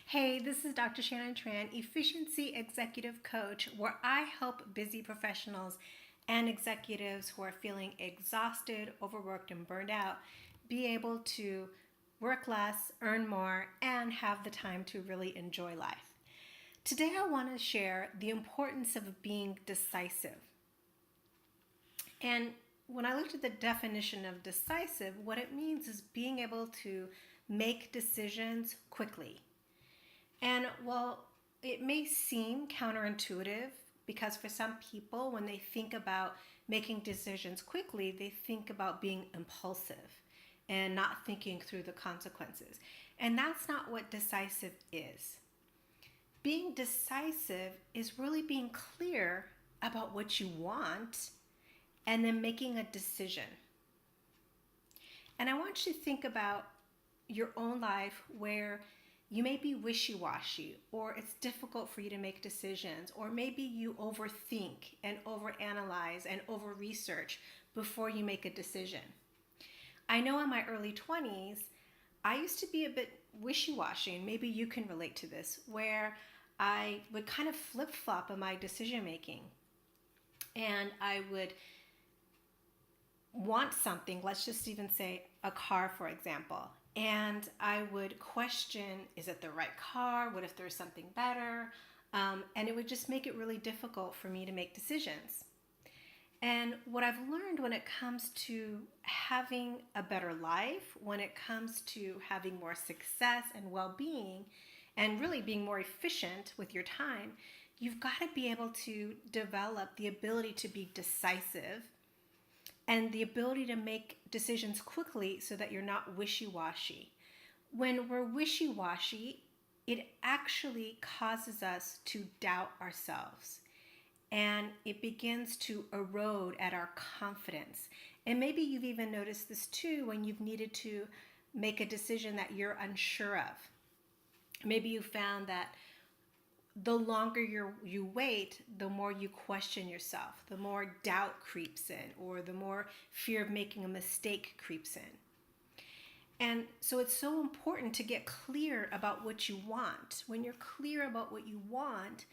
Hey, this is Dr. Shannon Tran, Efficiency Executive Coach, where I help busy professionals and executives who are feeling exhausted, overworked, and burned out be able to work less, earn more, and have the time to really enjoy life. Today, I want to share the importance of being decisive. And when I looked at the definition of decisive, what it means is being able to make decisions quickly. And while it may seem counterintuitive, because for some people, when they think about making decisions quickly, they think about being impulsive and not thinking through the consequences. And that's not what decisive is. Being decisive is really being clear about what you want and then making a decision. And I want you to think about your own life where you may be wishy washy, or it's difficult for you to make decisions, or maybe you overthink and overanalyze and over research before you make a decision. I know in my early 20s, I used to be a bit wishy washy, and maybe you can relate to this, where I would kind of flip flop in my decision making. And I would want something, let's just even say a car, for example. And I would question, is it the right car? What if there's something better? And it would just make it really difficult for me to make decisions. And what I've learned when it comes to having a better life, when it comes to having more success and well being, and really being more efficient with your time, you've got to be able to develop the ability to be decisive and the ability to make decisions quickly so that you're not wishy-washy. When we're wishy-washy, it actually causes us to doubt ourselves, and it begins to erode at our confidence. And maybe you've even noticed this too when you've needed to make a decision that you're unsure of. Maybe you found that the longer you wait, the more you question yourself, the more doubt creeps in, or the more fear of making a mistake creeps in. And so it's so important to get clear about what you want. When you're clear about what you want,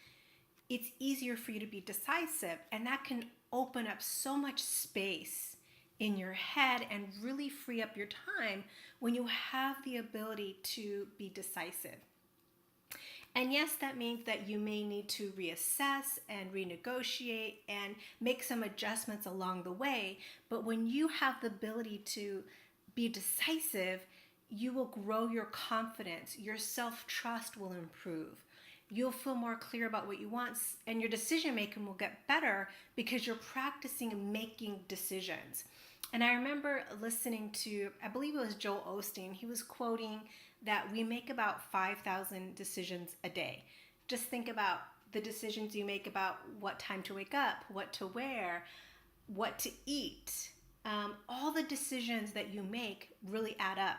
it's easier for you to be decisive, and that can open up so much space in your head and really free up your time when you have the ability to be decisive. And yes, that means that you may need to reassess and renegotiate and make some adjustments along the way. But when you have the ability to be decisive, you will grow your confidence. Your self-trust will improve. You'll feel more clear about what you want, and your decision making will get better because you're practicing making decisions. And I remember listening to, I believe it was Joel Osteen. He was quoting that we make about 5,000 decisions a day. Just think about the decisions you make about what time to wake up, what to wear, what to eat. All the decisions that you make really add up.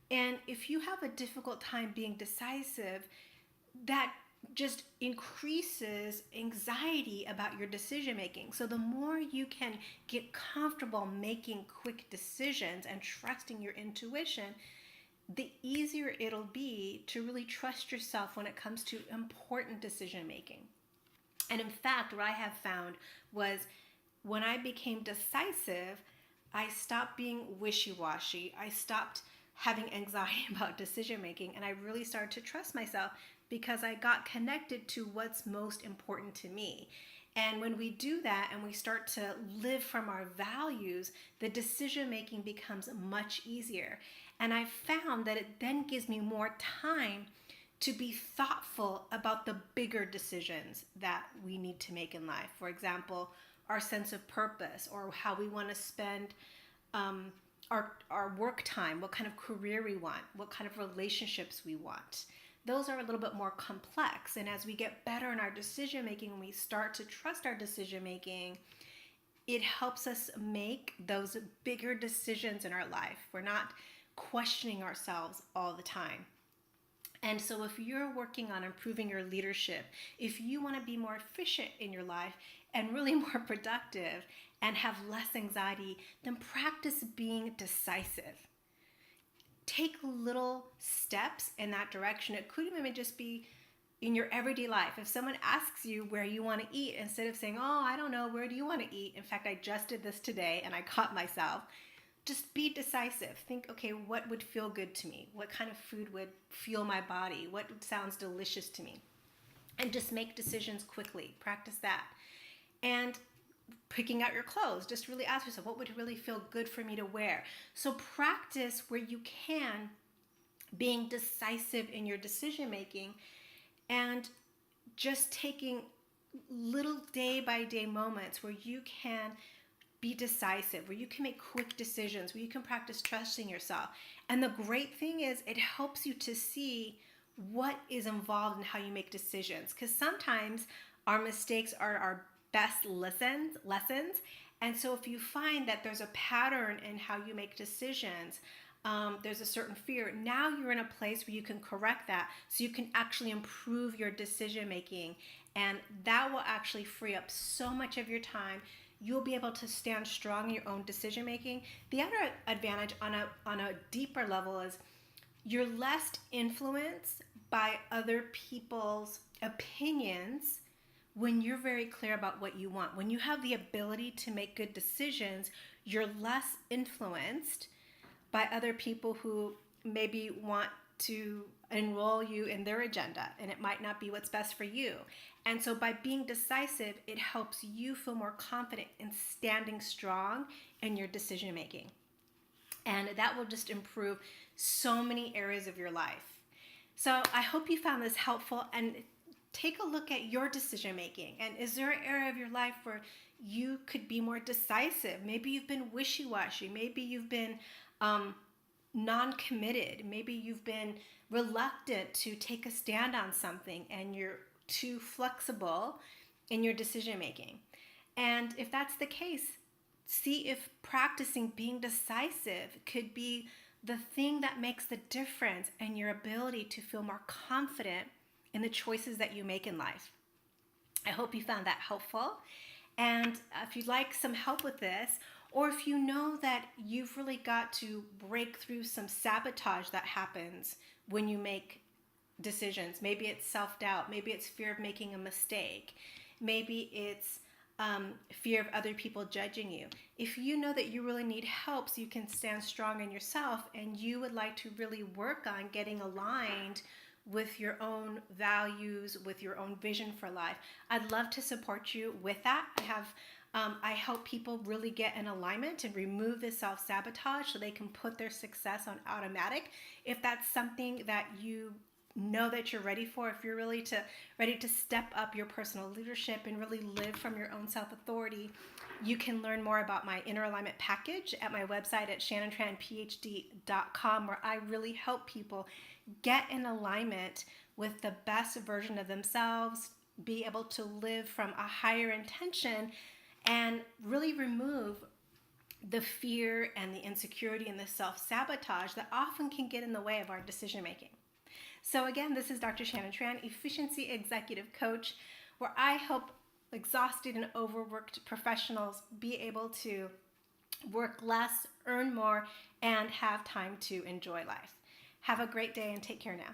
And if you have a difficult time being decisive, that just increases anxiety about your decision making. So the more you can get comfortable making quick decisions and trusting your intuition, the easier it'll be to really trust yourself when it comes to important decision making. And in fact, what I have found was when I became decisive, I stopped being wishy-washy. I stopped having anxiety about decision making, and I really started to trust myself because I got connected to what's most important to me. And when we do that and we start to live from our values, the decision making becomes much easier. And I found that it then gives me more time to be thoughtful about the bigger decisions that we need to make in life. For example, our sense of purpose, or how we want to spend our work time, what kind of career we want, what kind of relationships we want. Those are a little bit more complex. And as we get better in our decision making, and we start to trust our decision making, it helps us make those bigger decisions in our life. We're not questioning ourselves all the time. And so if you're working on improving your leadership, if you want to be more efficient in your life and really more productive and have less anxiety, then practice being decisive. take little steps in that direction. It could even just be in your everyday life. If someone asks you where you want to eat, instead of saying, oh, I don't know, where do you want to eat? In fact, I just did this today and I caught myself. Just be decisive. Think, okay, what would feel good to me? What kind of food would fuel my body? What sounds delicious to me? And just make decisions quickly. Practice that. And picking out your clothes, just really ask yourself, what would really feel good for me to wear? So practice where you can being decisive in your decision making, and just taking little day by day moments where you can be decisive, where you can make quick decisions, where you can practice trusting yourself. And the great thing is it helps you to see what is involved in how you make decisions, because sometimes our mistakes are our best lessons. And so if you find that there's a pattern in how you make decisions, there's a certain fear, now you're in a place where you can correct that, so you can actually improve your decision making, and that will actually free up so much of your time. You'll be able to stand strong in your own decision making. The other advantage on a deeper level is you're less influenced by other people's opinions when you're very clear about what you want. When you have the ability to make good decisions, you're less influenced by other people who maybe want to enroll you in their agenda, and it might not be what's best for you. And so by being decisive, it helps you feel more confident in standing strong in your decision making. And that will just improve so many areas of your life. So I hope you found this helpful, and take a look at your decision making. And is there an area of your life where you could be more decisive? Maybe you've been wishy washy. Maybe you've been non-committed. Maybe you've been reluctant to take a stand on something and you're too flexible in your decision making. And if that's the case, see if practicing being decisive could be the thing that makes the difference in your ability to feel more confident in the choices that you make in life. I hope you found that helpful. And if you'd like some help with this, or if you know that you've really got to break through some sabotage that happens when you make decisions, maybe it's self-doubt, maybe it's fear of making a mistake, maybe it's fear of other people judging you. If you know that you really need help so you can stand strong in yourself, and you would like to really work on getting aligned with your own values, with your own vision for life, I'd love to support you with that. I help people really get in alignment and remove this self-sabotage so they can put their success on automatic. If that's something that you know that you're ready for, if you're really ready to step up your personal leadership and really live from your own self-authority, you can learn more about my Inner Alignment Package at my website at shannonTranPhD.com, where I really help people get in alignment with the best version of themselves, be able to live from a higher intention, and really remove the fear and the insecurity and the self-sabotage that often can get in the way of our decision making. So again, this is Dr. Shannon Tran, Efficiency Executive Coach, where I help exhausted and overworked professionals be able to work less, earn more, and have time to enjoy life. Have a great day and take care now.